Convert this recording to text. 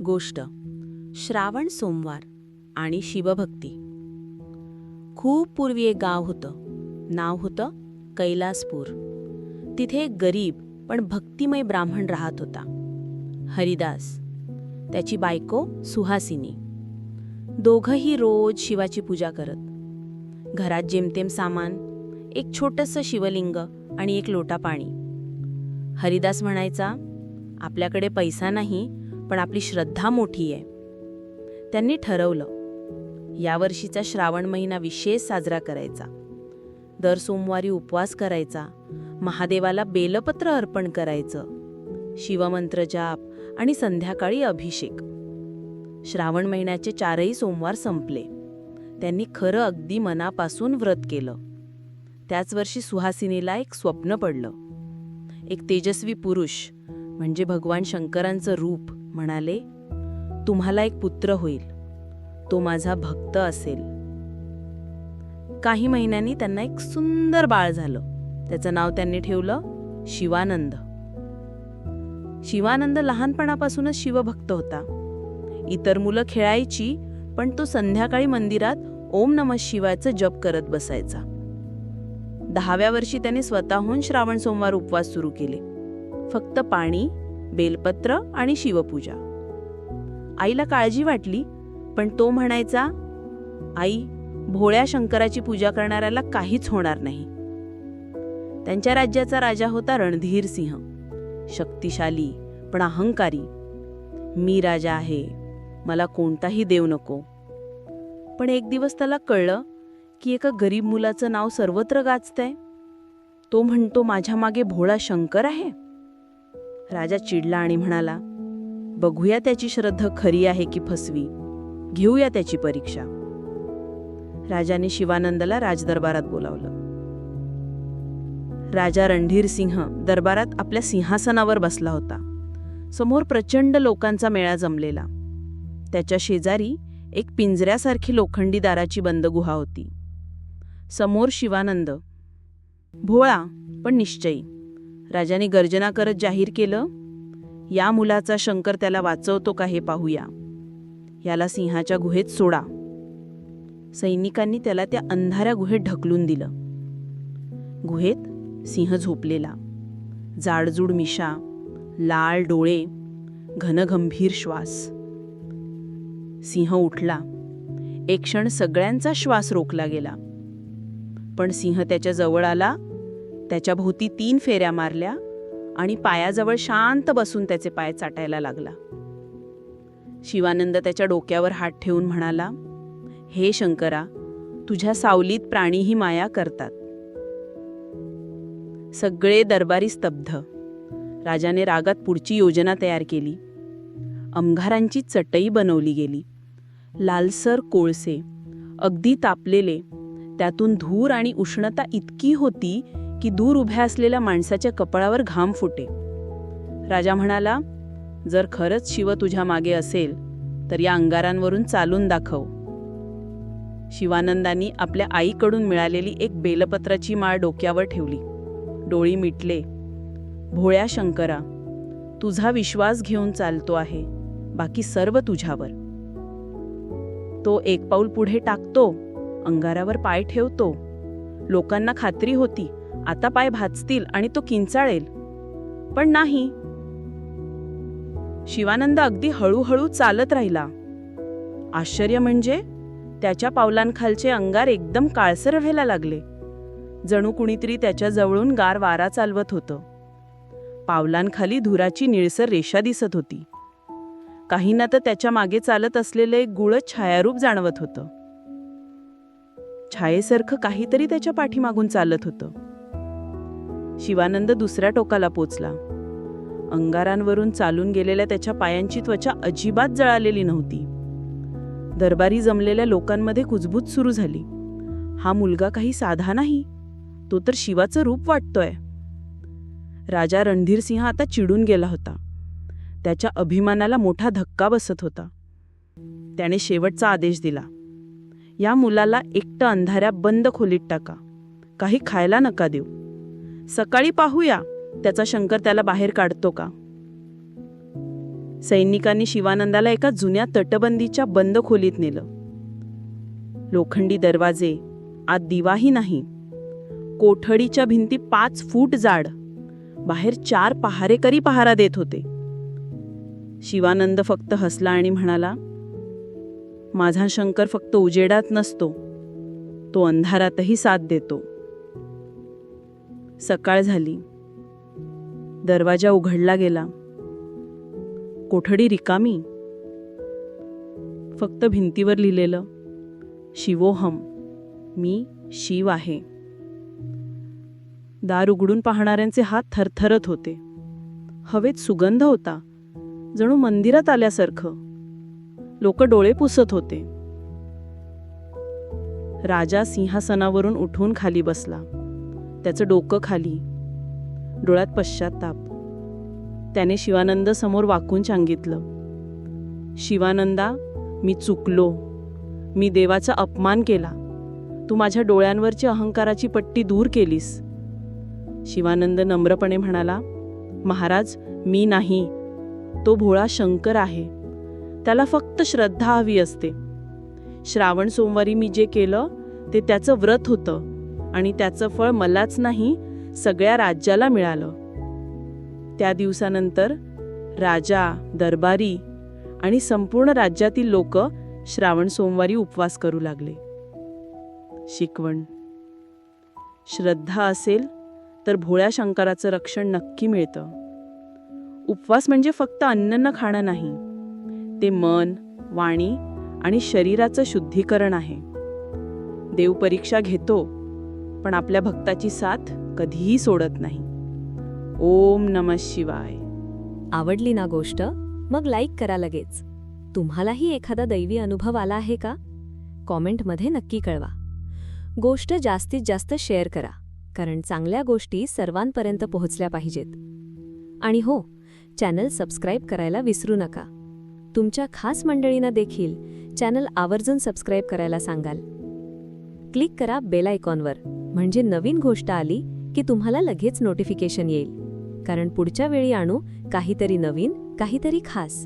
गोष्ट श्रावण सोमवार आणि शिवभक्ती. खूप पूर्वी एक गाव होतं. नाव होतं कैलासपूर. तिथे एक गरीब पण भक्तिमय ब्राह्मण राहत होता, हरिदास. त्याची बायको सुहासिनी. दोघंही रोज शिवाची पूजा करत. घरात जेमतेम सामान, एक छोटंसं शिवलिंग आणि एक लोटा पाणी. हरिदास म्हणायचा, आपल्याकडे पैसा नाही, पण आपली श्रद्धा मोठी आहे. त्यांनी ठरवलं, यावर्षीचा श्रावण महिना विशेष साजरा करायचा. दर सोमवारी उपवास करायचा, महादेवाला बेलपत्र अर्पण करायचं, शिवमंत्र जाप आणि संध्याकाळी अभिषेक. श्रावण महिन्याचे 4ही सोमवार संपले. त्यांनी खरं अगदी मनापासून व्रत केलं. त्याच वर्षी सुहासिनीला एक स्वप्न पडलं. एक तेजस्वी पुरुष म्हणजे भगवान शंकरांचं रूप म्हणाले, तुम्हाला एक पुत्र होईल, तो माझा भक्त असेल. काही महिन्यांनी त्यांना एक सुंदर बाळ झालं. त्याचं नाव त्यांनी ठेवलं शिवानंद. शिवानंद लहानपणापासूनच शिवभक्त होता. इतर मुलं खेळायची, पण तो संध्याकाळी मंदिरात ओम नमः शिवायचं जप करत बसायचा. 10व्या वर्षी त्याने स्वतःहून श्रावण सोमवार उपवास सुरू केले. फक्त पाणी, बेलपत्र आणि शिवपूजा. आईला काळजी वाटली, पण तो म्हणायचा, आई, भोळ्या शंकराची पूजा करणाऱ्याला काहीच होणार नाही. त्यांच्या राज्याचा राजा होता रणधीर सिंह. शक्तिशाली पण अहंकारी. मी राजा आहे, मला कोणताही देव नको. पण एक दिवस त्याला कळलं की एका गरीब मुलाचं नाव सर्वत्र गाजतंय. तो म्हणतो, माझ्या मागे भोळा शंकर आहे. राजा चिडला आणि म्हणाला, बघूया त्याची श्रद्धा खरी आहे की फसवी, घेऊया त्याची परीक्षा. राजाने शिवानंदला राजदरबारात बोलावलं. राजा रणधीर सिंह दरबारात आपल्या सिंहासनावर बसला होता. समोर प्रचंड लोकांचा मेळा जमलेला. त्याच्या शेजारी एक पिंजऱ्यासारखी लोखंडी दाराची बंद गुहा होती. समोर शिवानंद, भोळा पण निश्चयी. राजाने गर्जना करत जाहीर केलं, या मुलाचा शंकर त्याला वाचवतो का हे पाहूया. याला सिंहाच्या गुहेत सोडा. सैनिकांनी त्याला त्या अंधाऱ्या गुहेत ढकलून दिलं. गुहेत सिंह झोपलेला. जाडजूड मिशा, लाल डोळे, घनगंभीर श्वास. सिंह उठला. एक क्षण सगळ्यांचा श्वास रोखला गेला. पण सिंह त्याच्या जवळ आला, त्याच्या भोवती 3 फेऱ्या मारल्या आणि पायाजवळ शांत बसून त्याचे पाय चाटायला लागला. शिवानंद त्याच्या डोक्यावर हात ठेवून म्हणाला, हे शंकरा, तुझ्या सावलीत प्राणीही माया करतात. सगळे दरबारी स्तब्ध. राजाने रागात पुढची योजना तयार केली. अंगारांची चटई बनवली गेली. लालसर कोळसे, अगदी तापलेले, त्यातून धूर आणि उष्णता इतकी होती की दूर उभ्या असलेल्या माणसाच्या कपाळावर घाम फुटे. राजा म्हणाला, जर खरंच शिव तुझ्या मागे असेल तर या अंगारांवरून चालून दाखव. शिवानंदांनी आपल्या आईकडून मिळालेली एक बेलपत्राची माळ डोक्यावर ठेवली. डोळी मिटले. भोळ्या शंकरा, तुझा विश्वास घेऊन चालतो आहे, बाकी सर्व तुझ्यावर. तो एक पाऊल पुढे टाकतो, अंगारावर पाय ठेवतो. लोकांना खात्री होती, आता पाय भाजतील आणि तो किंचाळेल. पण नाही. शिवानंद अगदी हळूहळू चालत राहिला. आश्चर्य म्हणजे त्याच्या पावलांखालचे अंगार एकदम काळसर व्हायला लागले. जणू कुणीतरी त्याच्या जवळून गार वारा चालवत होतं. पावलांखाली धुराची निळसर रेषा दिसत होती. काहींना तर त्याच्या मागे चालत असलेलं एक गुळं छायारूप जाणवत होतं. छायेसारखं काहीतरी त्याच्या पाठीमागून चालत होतं. शिवानंद दुसऱ्या टोकाला पोचला. अंगारांवरून चालून गेलेल्या त्याच्या पायांची त्वचा अजिबात जळालेली नव्हती. दरबारी जमलेल्या लोकांमध्ये कुजबूज सुरू झाली. हा मुलगा काही साधा नाही, तो तर शिवाचं रूप वाटतोय. राजा रणधीर सिंह आता चिडून गेला होता. त्याच्या अभिमानाला मोठा धक्का बसत होता. त्याने शेवटचा आदेश दिला, या मुलाला एकटं अंधाऱ्या बंद खोलीत टाका. काही खायला नका देऊ. सकाळी पाहूया त्याचा शंकर त्याला बाहेर काढतो का. सैनिकांनी शिवानंदाला एका जुन्या तटबंदीच्या बंद खोलीत नेलं. लोखंडी दरवाजे, आत दिवाही नाही. कोठडीच्या भिंती 5 फूट जाड. बाहेर 4 पहारेकरी पहारा देत होते. शिवानंद फक्त हसला आणि म्हणाला, माझा शंकर फक्त उजेडात नसतो, तो अंधारातही साथ देतो. सकाळ झाली. दरवाजा उघडला गेला. कोठडी रिकामी. फक्त भिंतीवर लिहिलेलं, शिवोहम, मी शिव आहे. दार उघडून पाहणाऱ्यांचे हात थरथरत होते. हवेत सुगंध होता, जणू मंदिरात आल्यासारखं. लोक डोळे पुसत होते. राजा सिंहासनावरून उठून खाली बसला. त्याचं डोकं खाली, डोळ्यात पश्चात्ताप. त्याने शिवानंद समोर वाकून सांगितलं, शिवानंदा, मी चुकलो. मी देवाचा अपमान केला. तू माझ्या डोळ्यांवरची अहंकाराची पट्टी दूर केलीस. शिवानंद नम्रपणे म्हणाला, महाराज, मी नाही, तो भोळा शंकर आहे. त्याला फक्त श्रद्धा हवी असते. श्रावण सोमवारी मी जे केलं ते त्याचं व्रत होतं आणि त्याचं फळ मलाच नाही, सगळ्या राज्याला मिळालं. त्या दिवसानंतर राजा, दरबारी आणि संपूर्ण राज्यातील लोक श्रावण सोमवारी उपवास करू लागले. शिकवण: श्रद्धा असेल तर भोळ्या शंकराचं रक्षण नक्की मिळतं. उपवास म्हणजे फक्त अन्न न खाणं नाही, ते मन, वाणी आणि शरीराचं शुद्धीकरण आहे. देव परीक्षा घेतो, पण आपल्या भक्ताची साथ कधीही सोडत नाही. ओम नमः शिवाय. आवडली ना गोष्ट? मग लाईक करा लगेच. तुम्हालाही एखादा दैवी अनुभव आला आहे का? कॉमेंटमध्ये नक्की कळवा. गोष्ट जास्तीत जास्त शेअर करा, कारण चांगल्या गोष्टी सर्वांपर्यंत पोहोचल्या पाहिजेत. आणि हो, चॅनल सबस्क्राईब करायला विसरू नका. तुमच्या खास मंडळींना देखील चॅनल आवर्जून सबस्क्राईब करायला सांगाल. क्लिक करा बेल आयकॉनवर, म्हणजे नवीन गोष्ट आली की तुम्हाला लगेच नोटिफिकेशन येईल. कारण पुढच्या वेळी आणू काहीतरी नवीन, काहीतरी खास.